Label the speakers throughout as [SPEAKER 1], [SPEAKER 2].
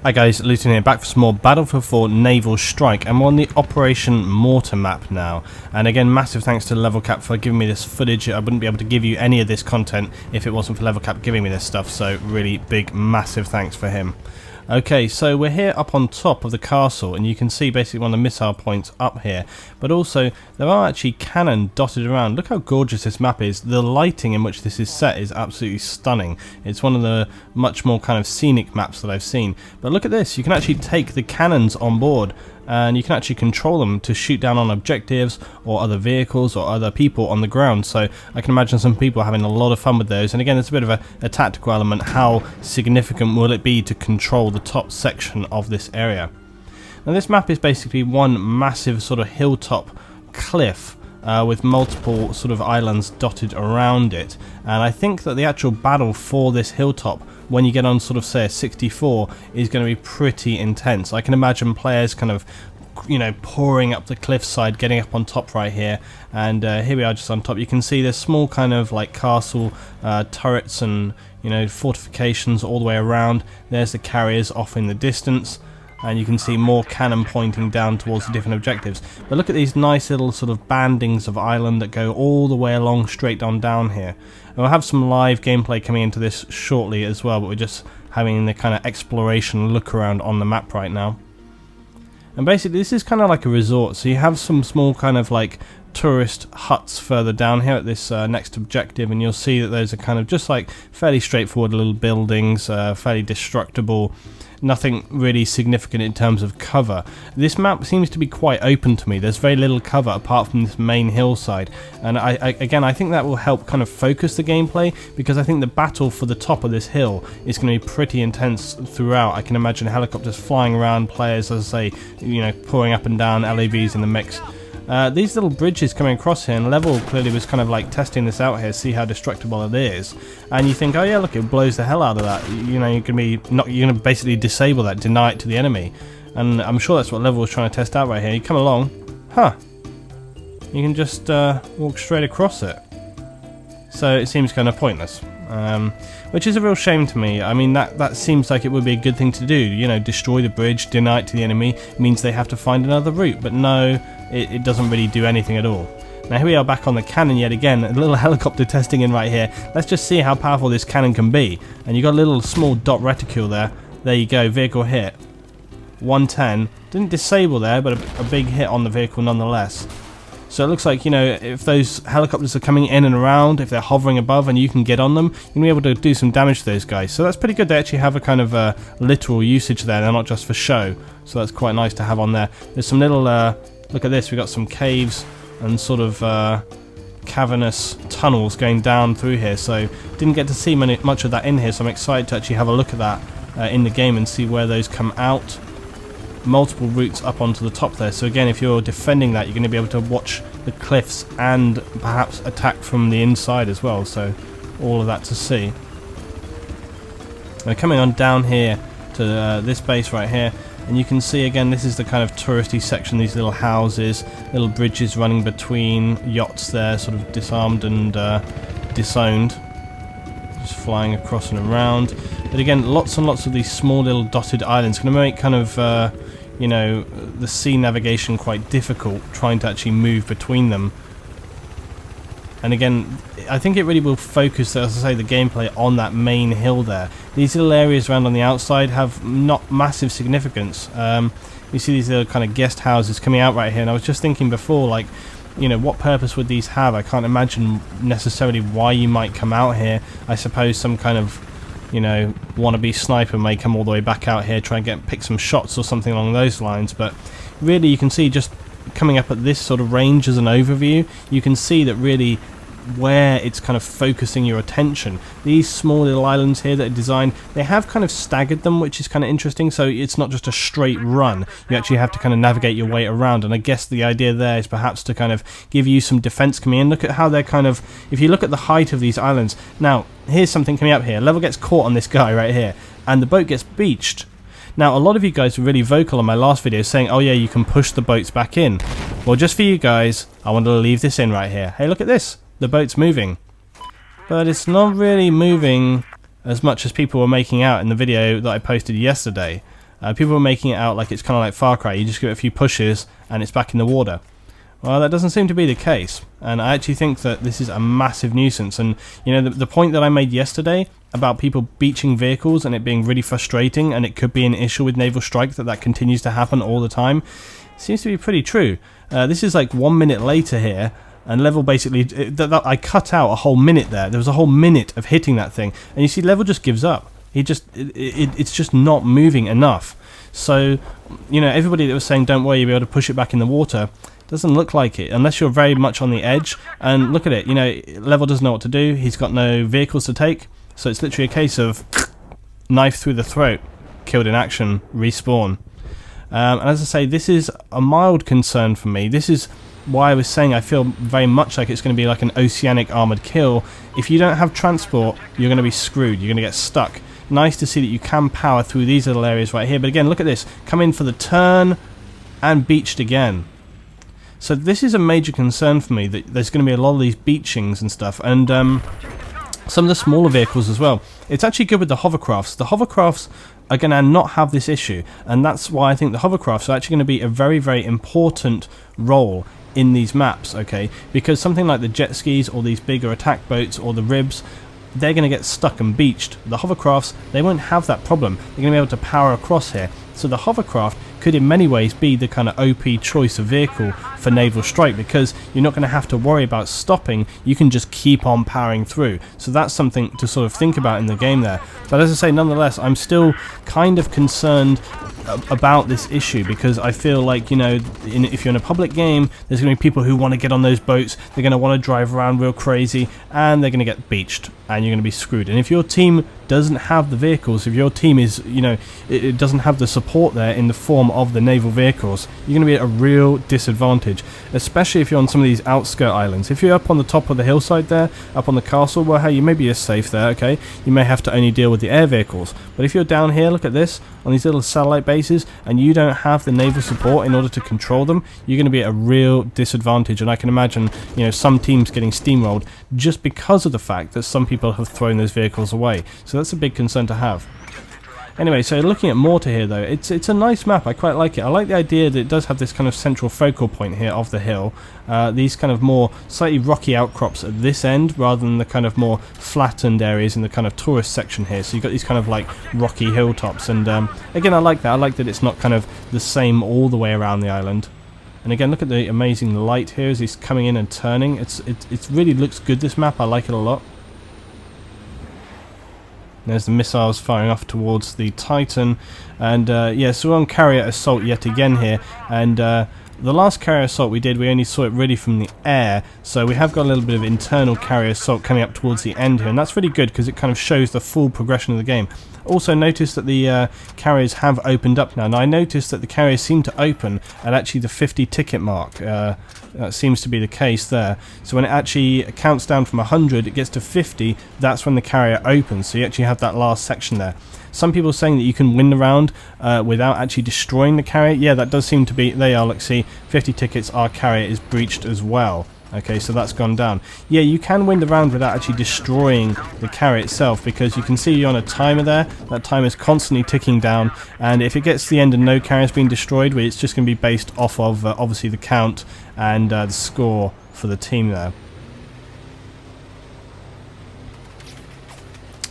[SPEAKER 1] Hi guys, Luton here, back for some more Battlefield 4 Naval Strike, and we're on the Operation Mortar map now. And again, massive thanks to Level Cap for giving me this footage. I wouldn't be able to give you any of this content if it wasn't for Level Cap giving me this stuff, so really big, massive thanks for him. Okay, so we're here up on top of the castle, and you can see basically one of the missile points up here, but also there are actually cannon dotted around. Look how gorgeous this map is. The lighting in which this is set is absolutely stunning. It's one of the much more kind of scenic maps that I've seen. But look at this, you can actually take the cannons on board and you can actually control them to shoot down on objectives or other vehicles or other people on the ground. So I can imagine some people having a lot of fun with those. And again, it's a bit of a tactical element. How significant will it be to control the top section of this area? Now this map is basically one massive sort of hilltop cliff with multiple sort of islands dotted around it, and I think that the actual battle for this hilltop, when you get on sort of say a 64, is going to be pretty intense. I can imagine players kind of, you know, pouring up the cliffside, getting up on top right here, and here we are just on top. You can see there's small kind of like castle turrets and, you know, fortifications all the way around. There's the carriers off in the distance, and you can see more cannon pointing down towards the different objectives. But look at these nice little sort of bandings of island that go all the way along straight on down here. And we'll have some live gameplay coming into this shortly as well, but we're just having the kind of exploration look around on the map right now. And basically this is kind of like a resort, so you have some small kind of like tourist huts further down here at this next objective, and you'll see that those are kind of just like fairly straightforward little buildings, fairly destructible. Nothing really significant in terms of cover. This map seems to be quite open to me. There's very little cover apart from this main hillside, and again I think that will help kind of focus the gameplay, because I think the battle for the top of this hill is going to be pretty intense throughout. I can imagine helicopters flying around, players, as I say, you know, pouring up and down, LAVs in the mix. These little bridges coming across here, and Level clearly was kind of like testing this out here, see how destructible it is. And you think, oh yeah, look, it blows the hell out of that. You know, you're gonna basically disable that, deny it to the enemy. And I'm sure that's what Level was trying to test out right here. You come along, huh? You can just walk straight across it. So it seems kind of pointless. Which is a real shame to me. I mean, that seems like it would be a good thing to do. You know, destroy the bridge, deny it to the enemy, means they have to find another route. But no, it doesn't really do anything at all. Now here we are back on the cannon yet again, a little helicopter testing in right here. Let's just see how powerful this cannon can be. And you got a little small dot reticule there. There you go, vehicle hit. 110. Didn't disable there, but a big hit on the vehicle nonetheless. So it looks like, you know, if those helicopters are coming in and around, if they're hovering above and you can get on them, you're going to be able to do some damage to those guys. So that's pretty good. They actually have a kind of literal usage there. They're not just for show. So that's quite nice to have on there. There's some little, look at this, we've got some caves and sort of cavernous tunnels going down through here. So didn't get to see much of that in here, so I'm excited to actually have a look at that in the game and see where those come out. Multiple routes up onto the top there, so again, if you're defending that, you're going to be able to watch the cliffs and perhaps attack from the inside as well, so all of that to see. We're coming on down here to this base right here, and you can see again, this is the kind of touristy section, these little houses, little bridges running between yachts there, sort of disarmed and disowned, just flying across and around. But again, lots and lots of these small little dotted islands, going to make kind of you know, the sea navigation quite difficult, trying to actually move between them. And again, I think it really will focus, as I say, the gameplay on that main hill there. These little areas around on the outside have not massive significance. You see these little kind of guest houses coming out right here, and I was just thinking before, like, you know, what purpose would these have? I can't imagine necessarily why you might come out here. I suppose some kind of, you know, wannabe sniper may come all the way back out here, try and pick some shots or something along those lines. But really, you can see just coming up at this sort of range as an overview, you can see that really where it's kind of focusing your attention. These small little islands here that are designed, they have kind of staggered them, which is kind of interesting, so it's not just a straight run. You actually have to kind of navigate your way around, and I guess the idea there is perhaps to kind of give you some defense coming in. Look at how they're kind of, if you look at the height of these islands, now here's something coming up here. Level gets caught on this guy right here, and the boat gets beached. Now, a lot of you guys were really vocal on my last video saying, oh yeah, you can push the boats back in. Well, just for you guys, I wanted to leave this in right here. Hey, look at this. The boat's moving. But it's not really moving as much as people were making out in the video that I posted yesterday. People are making it out like it's kind of like Far Cry. You just give it a few pushes and it's back in the water. Well, that doesn't seem to be the case, and I actually think that this is a massive nuisance. And you know, the point that I made yesterday about people beaching vehicles and it being really frustrating, and it could be an issue with Naval Strike that continues to happen all the time, seems to be pretty true. This is like 1 minute later here, and Level basically, I cut out a whole minute there. There was a whole minute of hitting that thing, and you see Level just gives up. It's just not moving enough. So, you know, everybody that was saying don't worry, you'll be able to push it back in the water, doesn't look like it, unless you're very much on the edge. And look at it, you know, Level doesn't know what to do. He's got no vehicles to take, so it's literally a case of knife through the throat, killed in action, respawn. And as I say, this is a mild concern for me. This is why I was saying I feel very much like it's going to be like an oceanic armoured kill. If you don't have transport, you're going to be screwed. You're going to get stuck. Nice to see that you can power through these little areas right here. But again, look at this. Come in for the turn and beached again. So this is a major concern for me, that there's going to be a lot of these beachings and stuff, and some of the smaller vehicles as well. It's actually good with the hovercrafts. The hovercrafts are going to not have this issue, and that's why I think the hovercrafts are actually going to be a very, very important role in these maps, okay? Because something like the jet skis or these bigger attack boats or the ribs, they're going to get stuck and beached. The hovercrafts, they won't have that problem. They're going to be able to power across here. So the hovercraft could in many ways be the kind of OP choice of vehicle for Naval Strike, because you're not going to have to worry about stopping. You can just keep on powering through. So that's something to sort of think about in the game there. But as I say, nonetheless, I'm still kind of concerned about this issue, because I feel like, you know, if you're in a public game, there's going to be people who want to get on those boats, they're going to want to drive around real crazy, and they're going to get beached, and you're going to be screwed. And if your team doesn't have the vehicles, if your team is, you know, it doesn't have the support there in the form of the naval vehicles, you're going to be at a real disadvantage, especially if you're on some of these outskirt islands. If you're up on the top of the hillside there, up on the castle, well, hey, you maybe are safe there, okay? You may have to only deal with the air vehicles. But if you're down here, look at this, on these little satellite bases, and you don't have the naval support in order to control them, you're going to be at a real disadvantage. And I can imagine, you know, some teams getting steamrolled just because of the fact that some people have thrown those vehicles away. So that's a big concern to have. Anyway, so looking at Mortar here though, it's a nice map. I quite like it. I like the idea that it does have this kind of central focal point here of the hill. These kind of more slightly rocky outcrops at this end rather than the kind of more flattened areas in the kind of tourist section here. So you've got these kind of like rocky hilltops, and again, I like that. I like that it's not kind of the same all the way around the island. And again, look at the amazing light here as he's coming in and turning. It really looks good, this map. I like it a lot. There's the missiles firing off towards the Titan, and yeah, so we're on carrier assault yet again here, and the last carrier assault we did, we only saw it really from the air, so we have got a little bit of internal carrier assault coming up towards the end here, and that's really good because it kind of shows the full progression of the game. Also notice that the carriers have opened up now. Now I noticed that the carriers seem to open at actually the 50 ticket mark. That seems to be the case there. So when it actually counts down from 100, it gets to 50, that's when the carrier opens. So you actually have that last section there. Some people are saying that you can win the round without actually destroying the carrier. Yeah, that does seem to be, there you are, look, see, 50 tickets, our carrier is breached as well. Okay, so that's gone down. Yeah, you can win the round without actually destroying the carrier itself, because you can see you're on a timer there. That timer is constantly ticking down, and if it gets to the end and no carrier has been destroyed, well, it's just going to be based off of obviously the count and the score for the team there.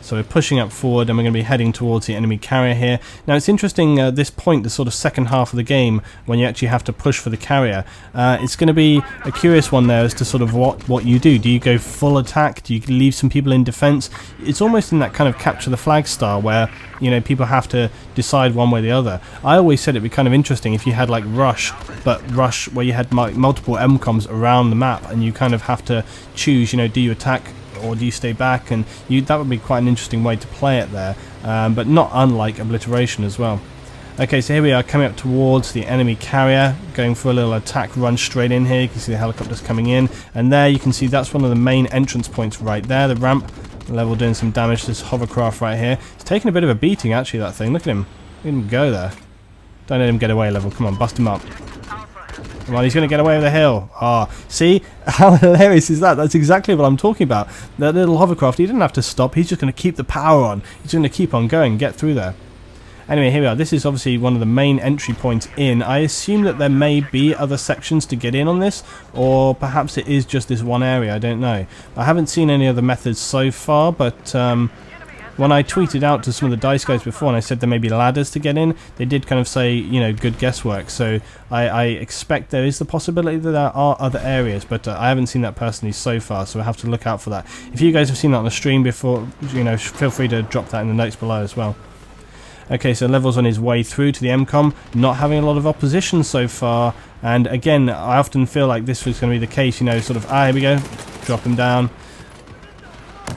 [SPEAKER 1] So we're pushing up forward, and we're going to be heading towards the enemy carrier here. Now it's interesting, this point, the sort of second half of the game, when you actually have to push for the carrier. It's going to be a curious one there as to sort of what you do. Do you go full attack? Do you leave some people in defense? It's almost in that kind of capture the flag style where, you know, people have to decide one way or the other. I always said it'd be kind of interesting if you had like Rush, but Rush where you had multiple MCOMs around the map, and you kind of have to choose, you know, do you attack or do you stay back, and that would be quite an interesting way to play it there, but not unlike Obliteration as well. Okay, so here we are coming up towards the enemy carrier, going for a little attack run straight in here. You can see the helicopters coming in, and there you can see that's one of the main entrance points right there, the ramp. Level doing some damage to this hovercraft right here. It's taking a bit of a beating actually, that thing. Look at him. Look at him go there. Don't let him get away, Level. Come on, bust him up. Come on, he's going to get away with the hill. Ah, see? How hilarious is that? That's exactly what I'm talking about. That little hovercraft, he didn't have to stop. He's just going to keep the power on. He's going to keep on going, get through there. Anyway, here we are. This is obviously one of the main entry points in. I assume that there may be other sections to get in on this, or perhaps it is just this one area, I don't know. I haven't seen any other methods so far, but when I tweeted out to some of the DICE guys before and I said there may be ladders to get in, they did kind of say, you know, good guesswork. So I expect there is the possibility that there are other areas, but I haven't seen that personally so far, so I have to look out for that. If you guys have seen that on the stream before, you know, feel free to drop that in the notes below as well. Okay, so Level's on his way through to the MCOM, not having a lot of opposition so far, and again, I often feel like this was going to be the case, you know, sort of, here we go, drop him down.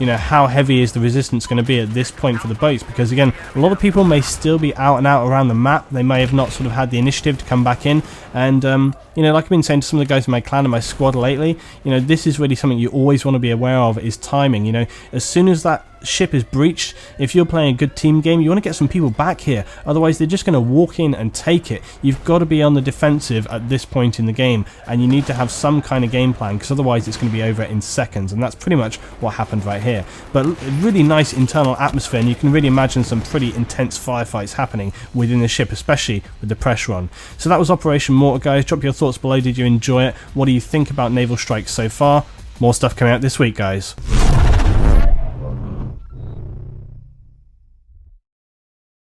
[SPEAKER 1] You know, how heavy is the resistance going to be at this point for the boats? Because again, a lot of people may still be out and out around the map. They may have not sort of had the initiative to come back in. And, you know, like I've been saying to some of the guys in my clan and my squad lately, you know, this is really something you always want to be aware of, is timing. You know, as soon as that ship is breached, if you're playing a good team game, you want to get some people back here. Otherwise, they're just going to walk in and take it. You've got to be on the defensive at this point in the game, and you need to have some kind of game plan, because otherwise it's going to be over in seconds, and that's pretty much what happened right here. But really nice internal atmosphere, and you can really imagine some pretty intense firefights happening within the ship, especially with the pressure on. So that was Operation Mortar, guys. Drop your thoughts below. Did you enjoy it? What do you think about Naval Strike so far? More stuff coming out this week, guys.